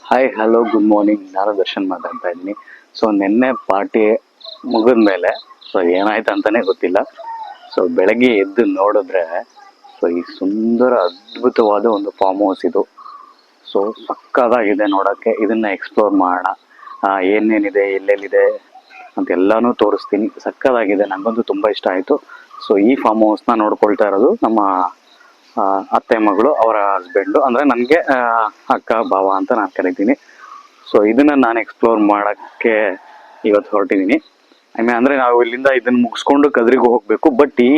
Hi hello good morning. ನಾನು ದರ್ಶನ್ ಮಾತಾಡ್ತಾ ಇದ್ದೀನಿ. ಸೊ ನಿನ್ನೆ ಪಾರ್ಟಿ ಮುಗಿದ ಮೇಲೆ ಸೊ ಏನಾಯ್ತು ಅಂತಾನೆ ಗೊತ್ತಿಲ್ಲ. ಸೊ ಬೆಳಗ್ಗೆ ಎದ್ದು ನೋಡಿದ್ರೆ ಸೊ ಈ ಸುಂದರ ಅದ್ಭುತವಾದ ಒಂದು ಫಾರ್ಮ್ ಹೌಸ್ ಇದು. ಸೊ ಸಕ್ಕದಾಗಿದೆ ನೋಡೋಕ್ಕೆ. ಇದನ್ನ ಎಕ್ಸ್ಪ್ಲೋರ್ ಮಾಡೋಣ, ಏನೇನಿದೆ ಎಲ್ಲೆಲ್ಲಿದೆ ಅಂತೆಲ್ಲಾನು ತೋರಿಸ್ತೀನಿ. ಸಕ್ಕದಾಗಿದೆ, ನನಗಂತೂ ತುಂಬ ಇಷ್ಟ ಆಯಿತು. ಸೊ ಈ ಫಾರ್ಮ್ ಹೌಸ್ನ ನೋಡ್ಕೊಳ್ತಾ ಇರೋದು ನಮ್ಮ ಅತ್ತೆ ಮಗಳು, ಅವರ ಹಸ್ಬೆಂಡು, ಅಂದರೆ ನನಗೆ ಅಕ್ಕ ಭಾವ ಅಂತ ನಾನು ಕರಿತೀನಿ. ಸೊ ಇದನ್ನು ನಾನು ಎಕ್ಸ್ಪ್ಲೋರ್ ಮಾಡೋಕ್ಕೆ ಇವತ್ತು ಹೊರಟಿದ್ದೀನಿ. ಅಂದರೆ ನಾವು ಇಲ್ಲಿಂದ ಇದನ್ನು ಮುಗಿಸ್ಕೊಂಡು ಕದ್ರಿಗೆ ಹೋಗಬೇಕು. ಬಟ್ ಈ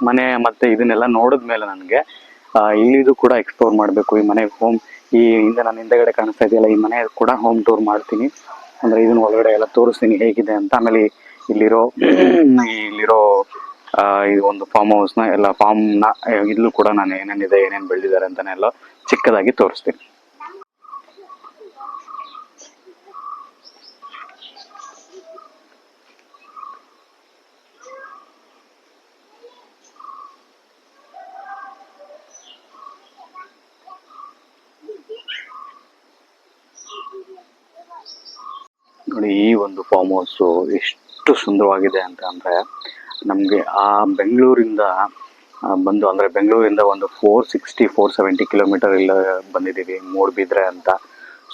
ಮನೆ ಮತ್ತು ಇದನ್ನೆಲ್ಲ ನೋಡಿದ್ಮೇಲೆ ನನಗೆ ಇಲ್ಲಿದು ಕೂಡ ಎಕ್ಸ್ಪ್ಲೋರ್ ಮಾಡಬೇಕು. ಈ ಮನೆ ಹೋಮ್, ಈ ಹಿಂದೆ ನನ್ನ ಹಿಂದೆಗಡೆ ಕಾಣಿಸ್ತಾ ಇದೆಯಲ್ಲ, ಈ ಮನೆ ಕೂಡ ಹೋಮ್ ಟೂರ್ ಮಾಡ್ತೀನಿ. ಅಂದರೆ ಇದನ್ನ ಒಳಗಡೆ ಎಲ್ಲ ತೋರಿಸ್ತೀನಿ ಹೇಗಿದೆ ಅಂತ. ಆಮೇಲೆ ಇಲ್ಲಿರೋ ಇದು ಒಂದು ಫಾರ್ಮ್ ಹೌಸ್ನ ಎಲ್ಲ ಫಾರ್ಮ್ನ ಇಲ್ಲೂ ಕೂಡ ನಾನು ಏನೇನಿದೆ ಏನೇನು ಬೆಳೆದಿದ್ದಾರೆ ಅಂತಾನೆ ಎಲ್ಲ ಚಿಕ್ಕದಾಗಿ ತೋರಿಸ್ತೀನಿ. ನೋಡಿ, ಈ ಒಂದು ಫಾರ್ಮ್ ಹೌಸು ಎಷ್ಟು ಸುಂದರವಾಗಿದೆ ಅಂತ ಅಂದರೆ, ನಮಗೆ ಬೆಂಗಳೂರಿಂದ ಬಂದು, ಅಂದರೆ ಬೆಂಗಳೂರಿಂದ ಒಂದು 460-470 ಕಿಲೋಮೀಟರ್ ಇಲ್ಲ ಬಂದಿದ್ದೀವಿ, ಮೂಡುಬಿದ್ರೆ ಅಂತ.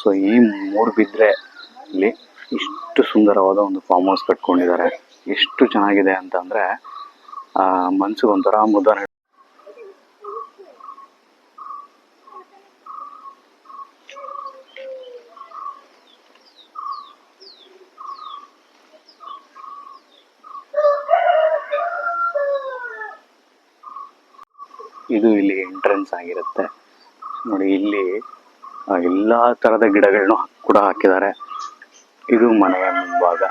ಸೊ ಈ ಮೂಡುಬಿದ್ರೆಯಲ್ಲಿ ಇಷ್ಟು ಸುಂದರವಾದ ಒಂದು ಫಾರ್ಮ್ ಹೌಸ್ ಕಟ್ಕೊಂಡಿದ್ದಾರೆ. ಎಷ್ಟು ಚೆನ್ನಾಗಿದೆ ಅಂತ ಅಂದರೆ ಮನಸ್ಸಿಗೆ ಒಂಥರ ಮುದ. ಇದು ಇಲ್ಲಿ ಎಂಟ್ರೆನ್ಸ್ ಆಗಿರುತ್ತೆ ನೋಡಿ. ಇಲ್ಲಿ ಎಲ್ಲ ಥರದ ಗಿಡಗಳನ್ನು ಕೂಡ ಹಾಕಿದ್ದಾರೆ. ಇದು ಮನೆಯ ಮುಂಭಾಗ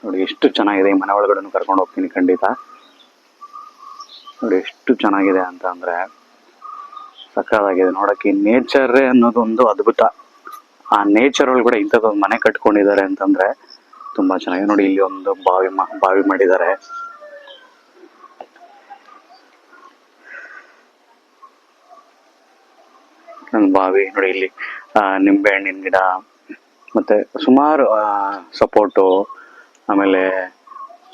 ನೋಡಿ, ಎಷ್ಟು ಚೆನ್ನಾಗಿದೆ. ಈ ಮನೆ ಒಳಗಡೆ ಕರ್ಕೊಂಡು ಹೋಗ್ತೀನಿ ಖಂಡಿತ. ನೋಡಿ ಎಷ್ಟು ಚೆನ್ನಾಗಿದೆ ಅಂತ ಅಂದರೆ ಸಕ್ಕತ್ತಾಗಿದೆ ನೋಡೋಕ್ಕೆ. ನೇಚರೇ ಅನ್ನೋದೊಂದು ಅದ್ಭುತ. ಆ ನೇಚರ್ ಒಳಗಡೆ ಇಂಥದ್ದೊಂದು ಮನೆ ಕಟ್ಕೊಂಡಿದ್ದಾರೆ ಅಂತಂದರೆ ತುಂಬ ಚೆನ್ನಾಗಿದೆ. ನೋಡಿ, ಇಲ್ಲಿ ಒಂದು ಬಾವಿ ಮಾಡಿದ್ದಾರೆ. ಬಾವಿ ನೋಡಿ, ಇಲ್ಲಿ ನಿಂಬೆ ಹಣ್ಣಿನ ಗಿಡ ಮತ್ತು ಸುಮಾರು ಸಪೋಟು, ಆಮೇಲೆ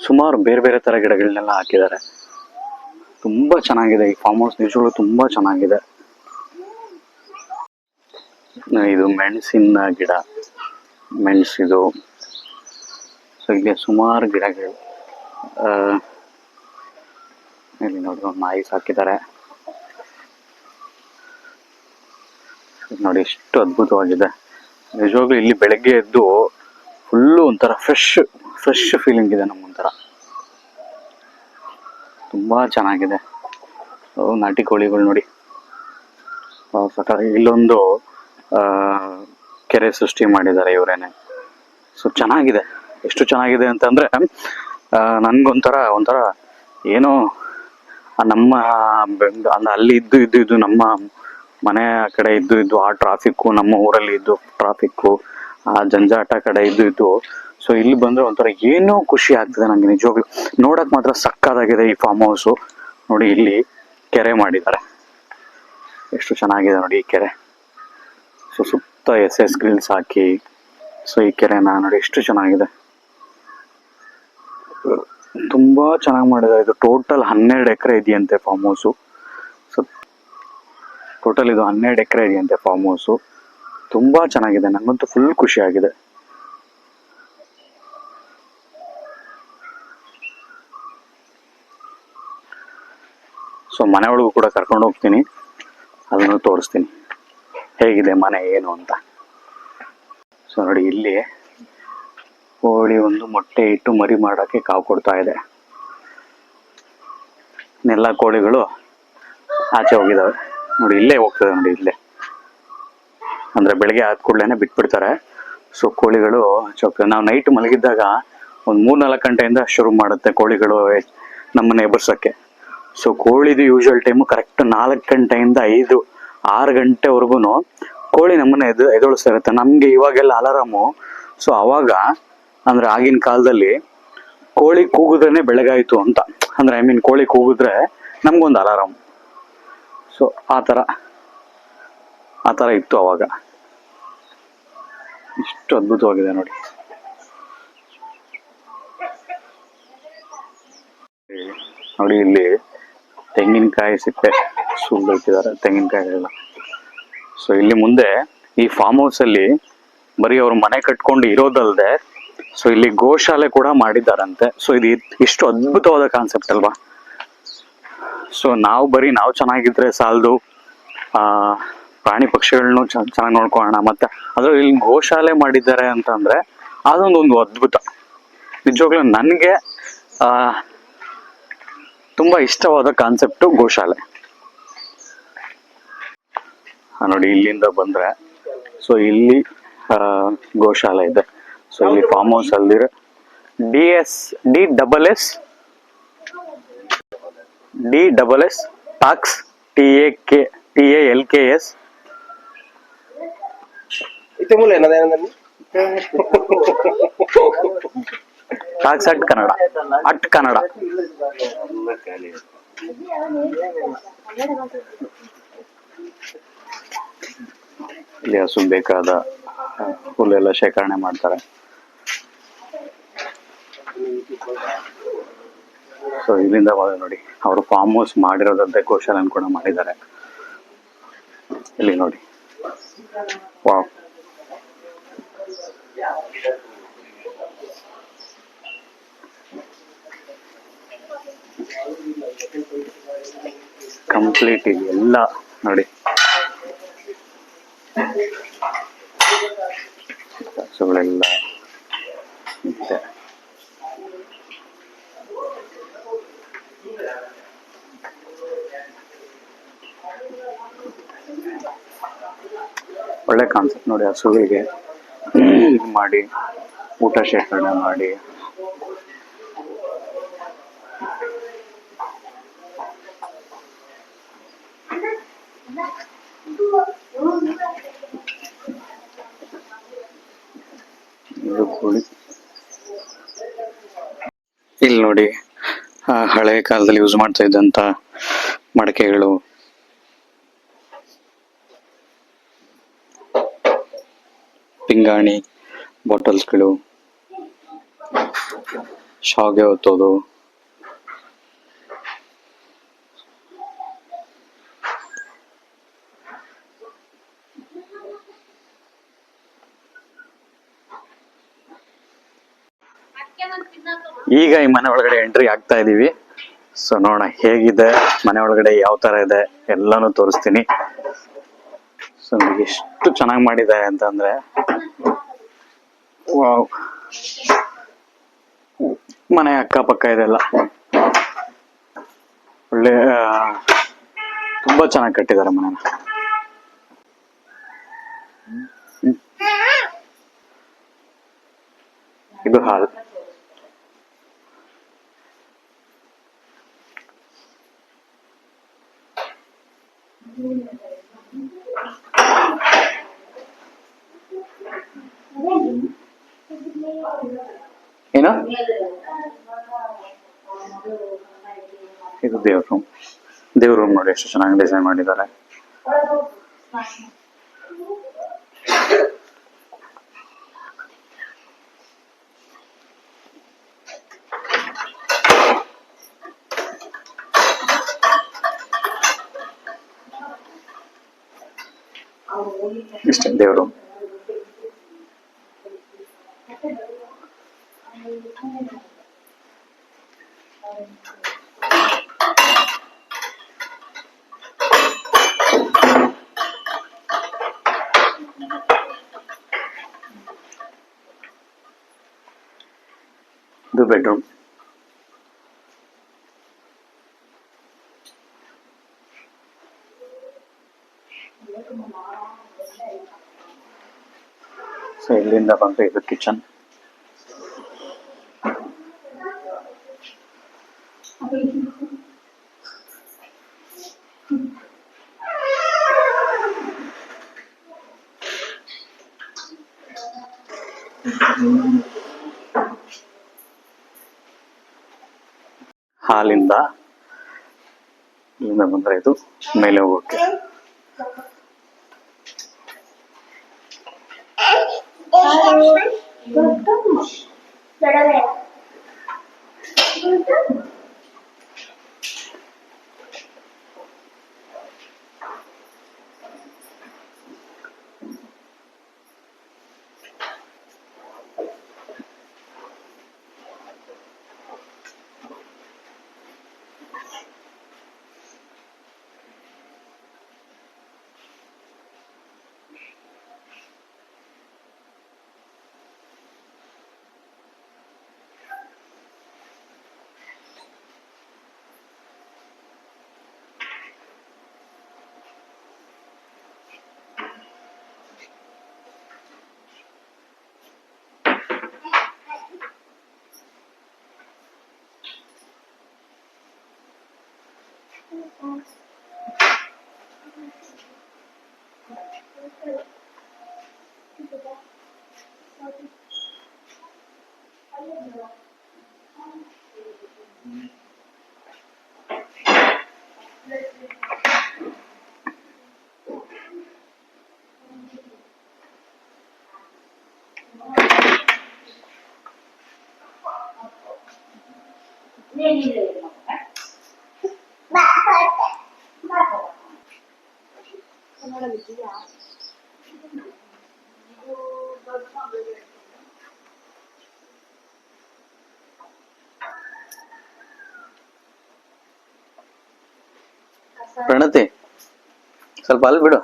ಸುಮಾರು ಬೇರೆ ಬೇರೆ ಥರ ಗಿಡಗಳನ್ನೆಲ್ಲ ಹಾಕಿದ್ದಾರೆ. ತುಂಬ ಚೆನ್ನಾಗಿದೆ ಈ ಫಾರ್ಮ್ ಹೌಸ್, ನಿಜವಾಗ್ಲೂ ತುಂಬ ಚೆನ್ನಾಗಿದೆ. ಇದು ಮೆಣಸಿನ ಗಿಡ, ಮೆಣಸಿದು. ಸೊ ಇಲ್ಲಿ ಸುಮಾರು ಗಿಡಗಳು. ಇಲ್ಲಿ ನೋಡಿ, ಒಂದು ನಾಯಿ ಸಾಕಿದ್ದಾರೆ ನೋಡಿ. ಎಷ್ಟು ಅದ್ಭುತವಾಗಿದೆ ನಿಜವಾಗ್ಲೂ. ಇಲ್ಲಿ ಬೆಳಗ್ಗೆ ಎದ್ದು ಫುಲ್ಲು ಒಂಥರ ಫ್ರೆಶ್ ಫೀಲಿಂಗ್ ಇದೆ ನಮಗೊಂಥರ. ತುಂಬ ಚೆನ್ನಾಗಿದೆ. ನಾಟಿ ಕೋಳಿಗಳು ನೋಡಿ ಇಲ್ಲೊಂದು ಕೆರೆ ಸೃಷ್ಟಿ ಮಾಡಿದ್ದಾರೆ ಇವರೇನೆ. ಸೊ ಚೆನ್ನಾಗಿದೆ, ಎಷ್ಟು ಚೆನ್ನಾಗಿದೆ ಅಂತಂದರೆ ನನಗೊಂಥರ ಏನೋ ನಮ್ಮ ಅಲ್ಲಿ ಇದ್ದು ನಮ್ಮ ಮನೆ ಕಡೆ ಇದ್ದು ಆ ಟ್ರಾಫಿಕ್ಕು, ನಮ್ಮ ಊರಲ್ಲಿ ಇದ್ದು ಟ್ರಾಫಿಕ್ಕು, ಆ ಜಂಜಾಟ ಕಡೆ ಇದ್ದು ಸೊ ಇಲ್ಲಿ ಬಂದರೆ ಒಂಥರ ಏನೋ ಖುಷಿ ಆಗ್ತದೆ ನನಗೆ ನಿಜವಾಗ್ಲೂ. ನೋಡೋಕೆ ಮಾತ್ರ ಸಕ್ಕತ್ತಾಗಿದೆ ಈ ಫಾರ್ಮ್ ಹೌಸು. ನೋಡಿ, ಇಲ್ಲಿ ಕೆರೆ ಮಾಡಿದ್ದಾರೆ, ಎಷ್ಟು ಚೆನ್ನಾಗಿದೆ ನೋಡಿ ಈ ಕೆರೆ. ಸೊ ಸುತ್ತ SS ಗ್ರಿಲ್ಸ್ ಹಾಕಿ ಸೊ ಈ ಕೆರೆನ ನೋಡಿ ಎಷ್ಟು ಚೆನ್ನಾಗಿದೆ, ತುಂಬ ಚೆನ್ನಾಗಿ ಮಾಡಿದ್ದಾರೆ. ಇದು ಟೋಟಲ್ 12 ಎಕರೆ ಇದೆಯಂತೆ ಫಾರ್ಮ್ ಹೌಸು. ಸೊ ಟೋಟಲ್ ಇದು 12 ಎಕರೆ ಇದೆಯಂತೆ ಫಾರ್ಮ್ ಹೌಸು. ತುಂಬ ಚೆನ್ನಾಗಿದೆ, ನನಗಂತೂ ಫುಲ್ ಖುಷಿ ಆಗಿದೆ. ಸೊ ಮನೆ ಒಳಗೂ ಕೂಡ ಕರ್ಕೊಂಡು ಹೋಗ್ತೀನಿ, ಅದನ್ನು ತೋರಿಸ್ತೀನಿ ಹೇಗಿದೆ ಮನೆ ಏನು ಅಂತ. ಸೊ ನೋಡಿ, ಇಲ್ಲಿ ಕೋಳಿ ಒಂದು ಮೊಟ್ಟೆ ಇಟ್ಟು ಮರಿ ಮಾಡೋಕ್ಕೆ ಕಾವು ಕೊಡ್ತಾ ಇದೆ. ಇನ್ನೆಲ್ಲ ಕೋಳಿಗಳು ಆಚೆ ಹೋಗಿದ್ದಾವೆ ನೋಡಿ. ಇಲ್ಲೇ ಹೋಗ್ತದೆ ನೋಡಿ, ಇಲ್ಲೇ. ಅಂದರೆ ಬೆಳಗ್ಗೆ ಆದ ಕೂಡಲೇ ಬಿಟ್ಬಿಡ್ತಾರೆ. ಸೊ ಕೋಳಿಗಳು ಆಚೆ ಹೋಗ್ತವೆ. ನಾವು ನೈಟ್ ಮಲಗಿದ್ದಾಗ ಒಂದು 3-4 ಗಂಟೆಯಿಂದ ಶುರು ಮಾಡುತ್ತೆ ಕೋಳಿಗಳು ನಮ್ಮನ್ನು ಎಬ್ಬರ್ಸೋಕ್ಕೆ. ಸೊ ಕೋಳಿದು ಯೂಶುವಲ್ ಟೈಮು ಕರೆಕ್ಟ್ 4 ಗಂಟೆಯಿಂದ 5-6 ಗಂಟೆವರೆಗೂ ಕೋಳಿ ನಮ್ಮನ್ನು ಎದೊಳಿಸ್ತಾ ಇರುತ್ತೆ. ನಮಗೆ ಇವಾಗೆಲ್ಲ ಅಲಾರಾಮು. ಸೊ ಅವಾಗ ಅಂದರೆ ಆಗಿನ ಕಾಲದಲ್ಲಿ ಕೋಳಿ ಕೂಗಿದ್ರೇ ಬೆಳಗಾಯಿತು ಅಂತ, ಅಂದರೆ ಕೋಳಿ ಕೂಗಿದ್ರೆ ನಮಗೊಂದು ಅಲಾರಾಮ್. ಸೊ ಆ ಥರ ಇತ್ತು ಅವಾಗ. ಇಷ್ಟು ಅದ್ಭುತವಾಗಿದೆ ನೋಡಿ. ನೋಡಿ ಇಲ್ಲಿ ತೆಂಗಿನಕಾಯಿ ಸಿಪ್ಪೆ ಸುಲ್ದು ಇಟ್ಟಿದ್ದಾರೆ, ತೆಂಗಿನಕಾಯಿಗಳನ್ನ. ಸೊ ಇಲ್ಲಿ ಮುಂದೆ ಈ ಫಾರ್ಮ್ ಹೌಸ್ ಅಲ್ಲಿ ಬರೀ ಅವ್ರು ಮನೆ ಕಟ್ಕೊಂಡು ಇರೋದಲ್ದೆ ಸೊ ಇಲ್ಲಿ ಗೋಶಾಲೆ ಕೂಡ ಮಾಡಿದ್ದಾರಂತೆ. ಸೊ ಇದು ಇಷ್ಟು ಅದ್ಭುತವಾದ ಕಾನ್ಸೆಪ್ಟ್ ಅಲ್ವಾ. ಸೊ ನಾವು ಚೆನ್ನಾಗಿದ್ರೆ ಸಾಲದು, ಪ್ರಾಣಿ ಪಕ್ಷಿಗಳನ್ನೂ ಚೆನ್ನಾಗಿ ನೋಡ್ಕೊಳ್ಳೋಣ, ಮತ್ತೆ ಅದ್ರಲ್ಲಿ ಇಲ್ಲಿ ಗೋಶಾಲೆ ಮಾಡಿದ್ದಾರೆ ಅಂತಂದ್ರೆ ಅದೊಂದೊಂದು ಅದ್ಭುತ. ನಿಜವಾಗ್ಲೂ ನನಗೆ ತುಂಬಾ ಇಷ್ಟವಾದ ಕಾನ್ಸೆಪ್ಟು ಗೋಶಾಲೆ. ನೋಡಿ ಇಲ್ಲಿಂದ ಬಂದ್ರೆ ಸೊ ಇಲ್ಲಿ ಗೋಶಾಲೆ ಇದೆ. ಸೊ ಇಲ್ಲಿ ಫಾರ್ಮ್ ಹೌಸ್ ಅಲ್ದಿರ DSS talks TALKS talks at Kannada. ಇಲ್ಲಿ ಹಸು ಬೇಕಾದ ಹುಲ್ಲೆಲ್ಲ ಶೇಖರಣೆ ಮಾಡ್ತಾರೆ. ಸೊ ಇಲ್ಲಿಂದ ನೋಡಿ ಅವರು ಫಾರ್ಮ್ ಹೌಸ್ ಮಾಡಿರೋದಂತೆ ಗೋಶಾಲೆಯನ್ನು ಕೂಡ ಮಾಡಿದ್ದಾರೆ. ಇಲ್ಲಿ ನೋಡಿ, ವಾವ್, ಕಂಪ್ಲೀಟ್ ಇದೆ ಎಲ್ಲ ನೋಡಿ. ಹಸುಗಳೆಲ್ಲ ಇದೆ. ಒಳ್ಳೆ ಕಾನ್ಸೆಪ್ಟ್ ನೋಡಿ. ಹಸುಗಳಿಗೆ ಇದು ಮಾಡಿ ಊಟ ಶೇಖರಣೆ ಮಾಡಿ ಇಲ್ಲಿ ನೋಡಿ ಹಳೆ ಕಾಲದಲ್ಲಿ ಯೂಸ್ ಮಾಡ್ತಾ ಇದ್ದಂತ ಮಡಕೆಗಳು, ಪಿಂಗಾಣಿ ಬಾಟಲ್ಸ್ಗಳು, ಶಾವಿಗೆ ಹೊತ್ತೋದು, ಈಗ ಈ ಮನೆ ಒಳಗಡೆ ಎಂಟ್ರಿ ಆಗ್ತಾ ಇದೀವಿ. ಸೊ ನೋಡೋಣ ಹೇಗಿದೆ ಮನೆ ಒಳಗಡೆ, ಯಾವ ತರ ಇದೆ ಎಲ್ಲಾನು ತೋರಿಸ್ತೀನಿ. ಸೊ ಎಷ್ಟು ಚೆನ್ನಾಗಿ ಮಾಡಿದ್ದಾರೆ ಅಂತಂದ್ರೆ ವಾವ್. ಮನೆ ಅಕ್ಕಪಕ್ಕ ಇದೆಲ್ಲ ಒಳ್ಳೆ ತುಂಬಾ ಚೆನ್ನಾಗಿ ಕಟ್ಟಿದ್ದಾರೆ ಮನೆನ. ಇದು ಹಾಲ್. ಏನು ಇದು ದೇವ್ರ ರೂಮ್ ನೋಡಿ ಎಷ್ಟು ಚೆನ್ನಾಗಿ ಡಿಸೈನ್ ಮಾಡಿದ್ದಾರೆ. ಇಷ್ಟೇ ದೇವ್ರ ರೂಮ್. ಇದು ಬೆಡ್ರೂಮ್. ಸೊ ಇಲ್ಲಿಂದ ಬಂದ್ರೆ ಇದು ಕಿಚನ್. ಹಾಲಿಂದ ಇಲ್ಲಿಂದ ಬಂದ್ರೆ ಇದು ಮೇಲೆ ಹೋಗೋಕೆ. ಪ್ರಣತಿ ಸ್ವಲ್ಪ ಅಲ್ಲಿ ಬಿಡು.